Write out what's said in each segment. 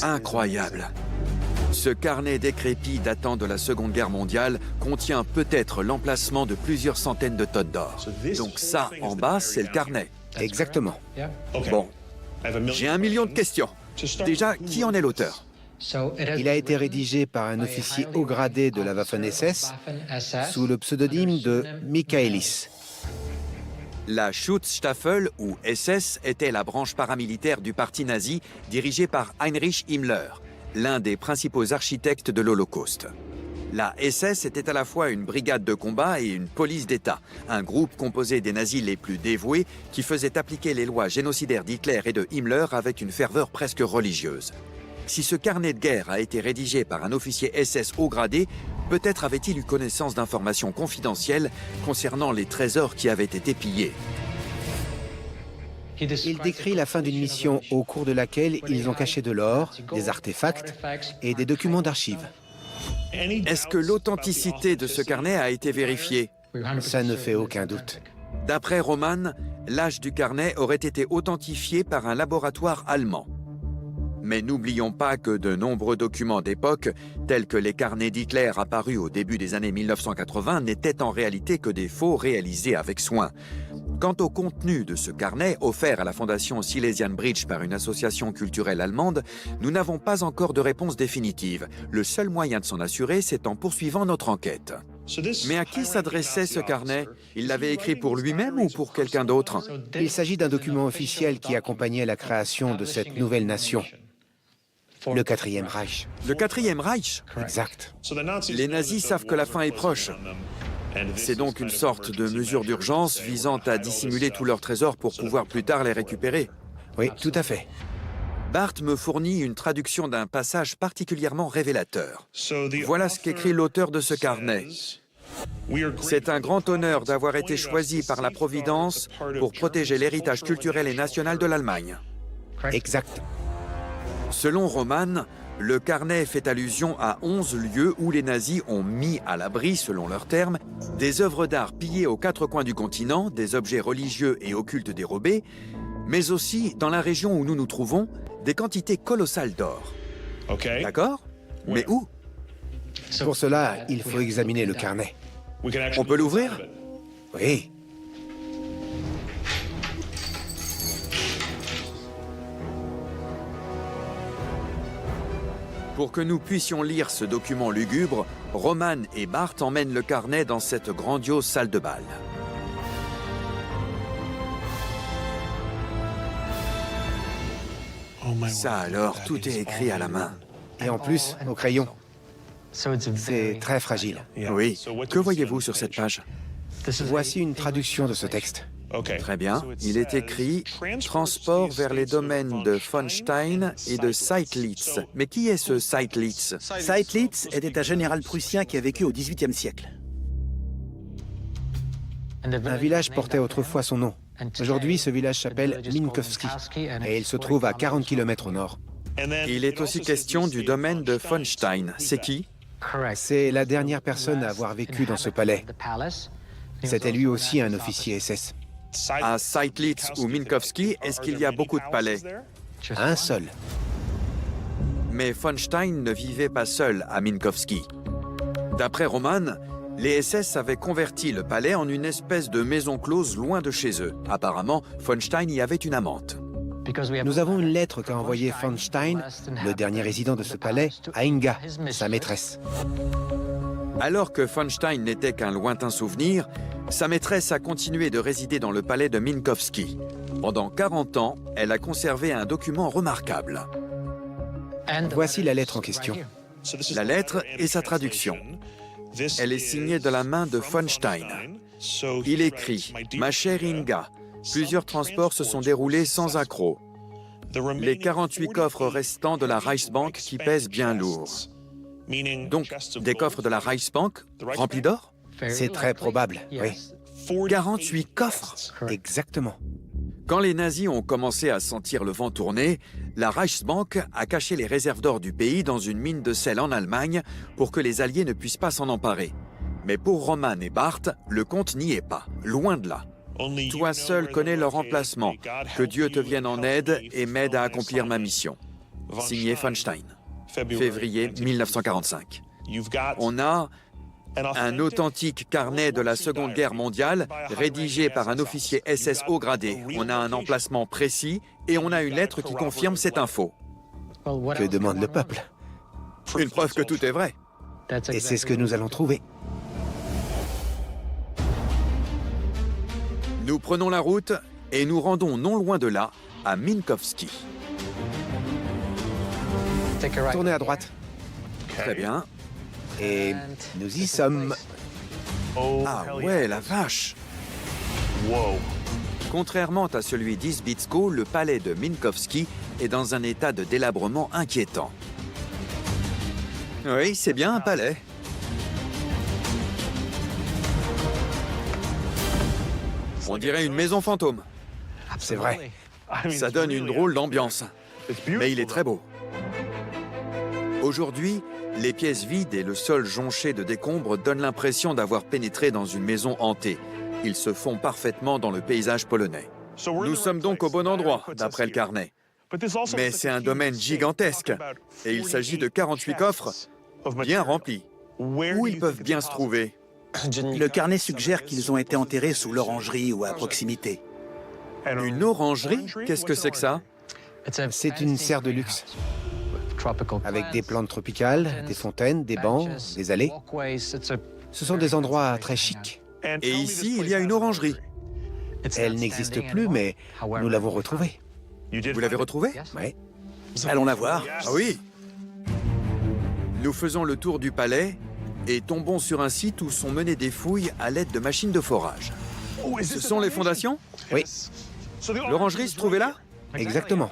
Incroyable! Ce carnet décrépit datant de la Seconde Guerre mondiale contient peut-être l'emplacement de plusieurs centaines de tonnes d'or. Donc ça, en bas, c'est le carnet. Exactement. Bon, j'ai 1 million de questions. Déjà, qui en est l'auteur? Il a été rédigé par un officier haut gradé de la Waffen-SS sous le pseudonyme de Michaelis. La Schutzstaffel, ou SS, était la branche paramilitaire du parti nazi dirigée par Heinrich Himmler, l'un des principaux architectes de l'Holocauste. La SS était à la fois une brigade de combat et une police d'État, un groupe composé des nazis les plus dévoués qui faisaient appliquer les lois génocidaires d'Hitler et de Himmler avec une ferveur presque religieuse. Si ce carnet de guerre a été rédigé par un officier SS haut gradé, peut-être avait-il eu connaissance d'informations confidentielles concernant les trésors qui avaient été pillés. Il décrit la fin d'une mission au cours de laquelle ils ont caché de l'or, des artefacts et des documents d'archives. Est-ce que l'authenticité de ce carnet a été vérifiée? Ça ne fait aucun doute. D'après Roman, l'âge du carnet aurait été authentifié par un laboratoire allemand. Mais n'oublions pas que de nombreux documents d'époque, tels que les carnets d'Hitler apparus au début des années 1980, n'étaient en réalité que des faux réalisés avec soin. Quant au contenu de ce carnet, offert à la fondation Silesian Bridge par une association culturelle allemande, nous n'avons pas encore de réponse définitive. Le seul moyen de s'en assurer, c'est en poursuivant notre enquête. Mais à qui s'adressait ce carnet? Il l'avait écrit pour lui-même ou pour quelqu'un d'autre? Il s'agit d'un document officiel qui accompagnait la création de cette nouvelle nation. Le Quatrième Reich. Le Quatrième Reich? Exact. Les nazis savent que la fin est proche. C'est donc une sorte de mesure d'urgence visant à dissimuler tous leurs trésors pour pouvoir plus tard les récupérer. Oui, tout à fait. Bart me fournit une traduction d'un passage particulièrement révélateur. Voilà ce qu'écrit l'auteur de ce carnet. C'est un grand honneur d'avoir été choisi par la Providence pour protéger l'héritage culturel et national de l'Allemagne. Exact. Selon Roman, le carnet fait allusion à 11 lieux où les nazis ont mis à l'abri, selon leurs termes, des œuvres d'art pillées aux 4 coins du continent, des objets religieux et occultes dérobés, mais aussi, dans la région où nous nous trouvons, des quantités colossales d'or. D'accord? Mais où? Pour cela, il faut examiner le carnet. On peut l'ouvrir? Oui. Pour que nous puissions lire ce document lugubre, Roman et Bart emmènent le carnet dans cette grandiose salle de bal. Ça alors, tout est écrit à la main. Et en plus, au crayon. C'est très fragile. Oui. Que voyez-vous sur cette page? Voici une traduction de ce texte. Très bien. Il est écrit « Transport vers les domaines de von Stein et de Seydlitz ». Mais qui est ce Seydlitz? Seydlitz était un général prussien qui a vécu au XVIIIe siècle. Un village portait autrefois son nom. Aujourd'hui, ce village s'appelle Minkowski et il se trouve à 40 km au nord. Il est aussi question du domaine de von Stein. C'est qui? C'est la dernière personne à avoir vécu dans ce palais. C'était lui aussi un officier SS. À Seydlitz ou Minkowski, est-ce qu'il y a beaucoup de palais? Un seul. Mais von Stein ne vivait pas seul à Minkowski. D'après Roman, les SS avaient converti le palais en une espèce de maison close loin de chez eux. Apparemment, von Stein y avait une amante. Nous avons une lettre qu'a envoyée von Stein, le dernier résident de ce palais, à Inga, sa maîtresse. Alors que von Stein n'était qu'un lointain souvenir, sa maîtresse a continué de résider dans le palais de Minkowski. Pendant 40 ans, elle a conservé un document remarquable. Voici la lettre en question. La lettre et sa traduction. Elle est signée de la main de von Stein. Il écrit « Ma chère Inga, plusieurs transports se sont déroulés sans accroc. Les 48 coffres restants de la Reichsbank qui pèsent bien lourd. » Donc, des coffres de la Reichsbank remplis d'or? C'est très probable, oui. 48 coffres? Exactement. Quand les nazis ont commencé à sentir le vent tourner, la Reichsbank a caché les réserves d'or du pays dans une mine de sel en Allemagne pour que les Alliés ne puissent pas s'en emparer. Mais pour Roman et Bart, le compte n'y est pas, loin de là. Toi seul connais leur emplacement. Que Dieu te vienne en aide et m'aide à accomplir ma mission. signé von Stein, février 1945. On a un authentique carnet de la Seconde Guerre mondiale, rédigé par un officier SS haut gradé. On a un emplacement précis et on a une lettre qui confirme cette info. Que demande le peuple? Une preuve que tout est vrai. Et c'est ce que nous allons trouver. Nous prenons la route et nous rendons non loin de là, à Minkowski. Tournez à droite. Très bien. Et nous y sommes. Ah ouais, la vache! Contrairement à celui d'Izbitsko, le palais de Minkowski est dans un état de délabrement inquiétant. Oui, c'est bien un palais. On dirait une maison fantôme. C'est vrai. Ça donne une drôle d'ambiance. Mais il est très beau. Aujourd'hui, les pièces vides et le sol jonché de décombres donnent l'impression d'avoir pénétré dans une maison hantée. Ils se font parfaitement dans le paysage polonais. Nous sommes donc au bon endroit, d'après le carnet. Mais c'est un domaine gigantesque. Et il s'agit de 48 coffres bien remplis. Où ils peuvent bien se trouver? Le carnet suggère qu'ils ont été enterrés sous l'orangerie ou à proximité. Une orangerie? Qu'est-ce que c'est que ça? C'est une serre de luxe, avec des plantes tropicales, des fontaines, des bancs, des allées. Ce sont des endroits très chics. Et ici, il y a une orangerie. Elle n'existe plus, mais nous l'avons retrouvée. Vous l'avez retrouvée? Ouais. Allons la voir. Ah oui! Nous faisons le tour du palais et tombons sur un site où sont menées des fouilles à l'aide de machines de forage. Ce sont les fondations? Oui, L'orangerie se trouvait là? exactement.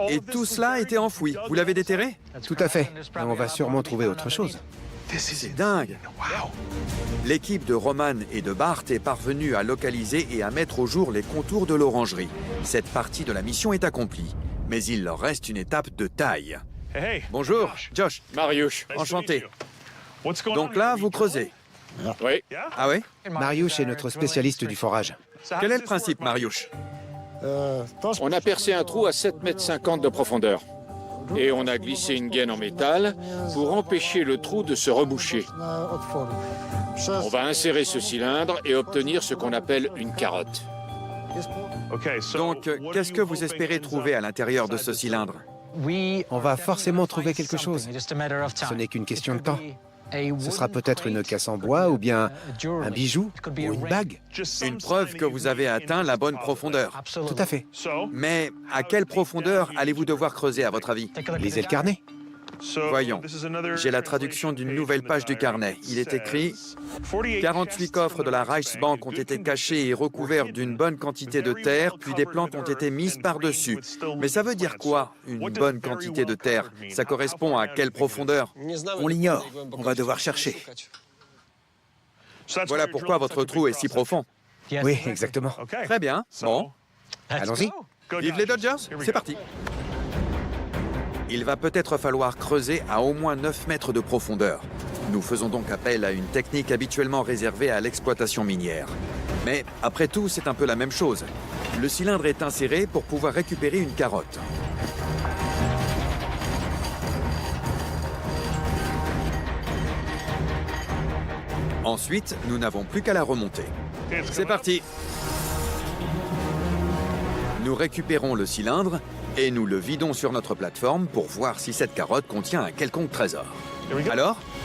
Et tout cela était enfoui. Vous l'avez déterré? Tout à fait. Et on va sûrement trouver autre chose. C'est dingue! L'équipe de Roman et de Bart est parvenue à localiser et à mettre au jour les contours de l'orangerie. Cette partie de la mission est accomplie. Mais il leur reste une étape de taille. Bonjour, Josh. Mariusz. Enchanté. Donc là, vous creusez. Oui. Ah ouais? Mariusz est notre spécialiste du forage. Quel est le principe, Mariusz? On a percé un trou à 7,50 m de profondeur. Et on a glissé une gaine en métal pour empêcher le trou de se reboucher. On va insérer ce cylindre et obtenir ce qu'on appelle une carotte. Donc, qu'est-ce que vous espérez trouver à l'intérieur de ce cylindre? On va forcément trouver quelque chose. Ce n'est qu'une question de temps. Ce sera peut-être une caisse en bois ou bien un bijou ou une bague. Une preuve que vous avez atteint la bonne profondeur. Tout à fait. Mais à quelle profondeur allez-vous devoir creuser, à votre avis? Lisez le carnet. Voyons. J'ai la traduction d'une nouvelle page du carnet. Il est écrit « 48 coffres de la Reichsbank ont été cachés et recouverts d'une bonne quantité de terre, puis des plantes ont été mises par-dessus. » Mais ça veut dire quoi, une bonne quantité de terre? Ça correspond à quelle profondeur? On l'ignore. On va devoir chercher. Voilà pourquoi votre trou est si profond. Oui, exactement. Très bien. Bon, Allons-y. vive les Dodgers, c'est parti. Il va peut-être falloir creuser à au moins 9 mètres de profondeur. Nous faisons donc appel à une technique habituellement réservée à l'exploitation minière. Mais après tout, c'est un peu la même chose. Le cylindre est inséré pour pouvoir récupérer une carotte. Ensuite, nous n'avons plus qu'à la remonter. C'est parti! Nous récupérons le cylindre et nous le vidons sur notre plateforme pour voir si cette carotte contient un quelconque trésor. Alors,